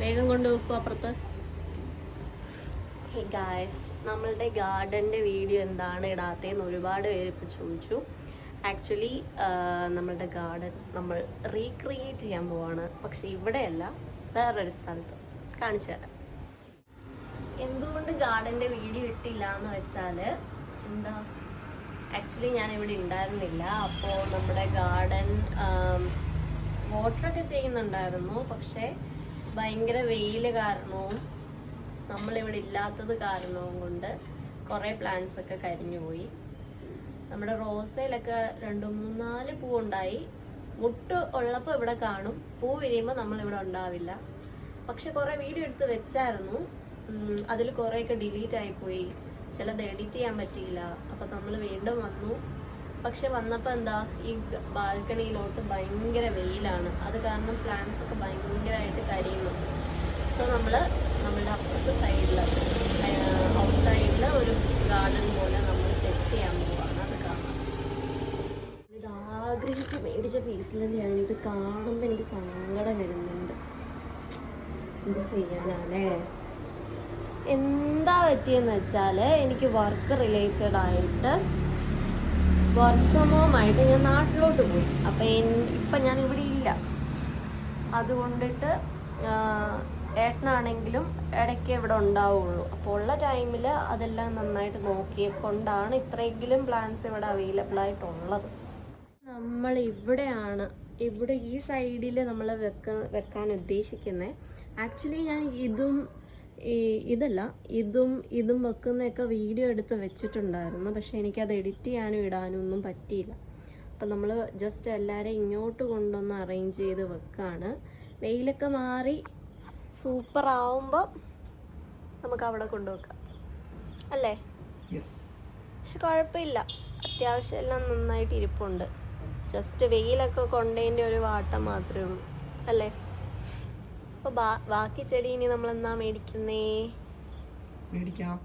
വേഗം കൊണ്ട് വെക്കും അപ്പുറത്ത്. ഹേ ഗായ്സ്, നമ്മളുടെ ഗാർഡൻ്റെ വീഡിയോ എന്താണ് ഇടാത്തതെന്ന് ഒരുപാട് പേര് ഇപ്പോൾ ചോദിച്ചു. ആക്ച്വലി നമ്മളുടെ ഗാർഡൻ നമ്മൾ റീക്രിയേറ്റ് ചെയ്യാൻ പോവാണ്. പക്ഷെ ഇവിടെയല്ല, വേറൊരു സ്ഥലത്ത്. കാണിച്ചു തരാം. എന്തുകൊണ്ട് ഗാർഡൻ്റെ വീഡിയോ ഇട്ടില്ല എന്ന് വെച്ചാൽ എന്താ, ആക്ച്വലി ഞാൻ ഇവിടെ ഉണ്ടായിരുന്നില്ല. അപ്പോൾ നമ്മുടെ ഗാർഡൻ വാട്ടറൊക്കെ ചെയ്യുന്നുണ്ടായിരുന്നു. പക്ഷേ ഭയങ്കര വെയിൽ കാരണവും നമ്മളിവിടെ ഇല്ലാത്തത് കാരണവും കൊണ്ട് കുറേ പ്ലാന്റ്സ് ഒക്കെ കരിഞ്ഞു പോയി. നമ്മുടെ റോസയിലൊക്കെ 2-3-4 പൂവുണ്ടായി. മുട്ട് ഉള്ളപ്പോൾ ഇവിടെ കാണും, പൂ വിരിയുമ്പോൾ നമ്മളിവിടെ ഉണ്ടാവില്ല. പക്ഷെ കുറേ വീഡിയോ എടുത്ത് വെച്ചായിരുന്നു. അതിൽ കുറേയൊക്കെ ഡിലീറ്റ് ആയിപ്പോയി, ചിലത് എഡിറ്റ് ചെയ്യാൻ പറ്റിയില്ല. അപ്പം നമ്മൾ വീണ്ടും വന്നു. പക്ഷെ വന്നപ്പോൾ എന്താ, ഈ ബാൽക്കണിയിലോട്ട് ഭയങ്കര വെയിലാണ്. അത് കാരണം പ്ലാന്റ്സ് ഒക്കെ ഭയങ്കരമായിട്ട് കരിയുന്നു. സോ നമ്മളുടെ അപ്പുറത്തെ സൈഡിൽ, ഔട്ട് സൈഡിൽ ഒരു ഗാർഡൻ പോലെ നമ്മൾ സെറ്റ് ചെയ്യാൻ പോവാണ്. അത് കാണാം. ഇത് ആഗ്രഹിച്ച് മേടിച്ച പീസിൽ തന്നെയാണ്. ഇത് കാണുമ്പോൾ എനിക്ക് സങ്കടം വരുന്നുണ്ട്. എന്ത് ചെയ്യാനല്ലേ? എന്താ പറ്റിയെന്ന് വെച്ചാൽ, എനിക്ക് വർക്ക് റിലേറ്റഡ് ആയിട്ട് വർക്ക് ഫ്രം ഹോം ആയിട്ട് ഞാൻ നാട്ടിലോട്ട് പോയി. അപ്പം ഇപ്പം ഞാൻ ഇവിടെ ഇല്ല. അതുകൊണ്ടിട്ട് ഏട്ടനാണെങ്കിലും ഇടയ്ക്ക് ഇവിടെ ഉണ്ടാവുള്ളൂ. അപ്പോൾ ഉള്ള ടൈമിൽ അതെല്ലാം നന്നായിട്ട് നോക്കിക്കൊണ്ടാണ് ഇത്രയെങ്കിലും പ്ലാന്റ്സ് ഇവിടെ അവൈലബിൾ ആയിട്ടുള്ളത്. നമ്മൾ ഇവിടെ ഈ സൈഡിൽ നമ്മൾ വെക്കാൻ ഉദ്ദേശിക്കുന്നത്. ആക്ച്വലി ഞാൻ ഇതും വെക്കുന്നതൊക്കെ വീഡിയോ എടുത്ത് വെച്ചിട്ടുണ്ടായിരുന്നു. പക്ഷെ എനിക്കത് എഡിറ്റ് ചെയ്യാനും ഇടാനും ഒന്നും പറ്റിയില്ല. അപ്പം നമ്മൾ ജസ്റ്റ് എല്ലാവരെയും ഇങ്ങോട്ട് കൊണ്ടൊന്ന് അറേഞ്ച് ചെയ്ത് വെക്കാണ്. വെയിലൊക്കെ മാറി സൂപ്പർ ആവുമ്പോൾ നമുക്ക് അവിടെ കൊണ്ടുവെക്കാം അല്ലേ? പക്ഷെ കുഴപ്പമില്ല, അത്യാവശ്യം എല്ലാം നന്നായിട്ട് ഇരിപ്പുണ്ട്. ജസ്റ്റ് വെയിലൊക്കെ കൊണ്ടതിൻ്റെ ഒരു വാട്ടം മാത്രമേ ഉള്ളൂ അല്ലേ? അപ്പോൾ ബാക്കി ചെടി ഇനി നമ്മൾ എന്നാ മേടിക്കാം.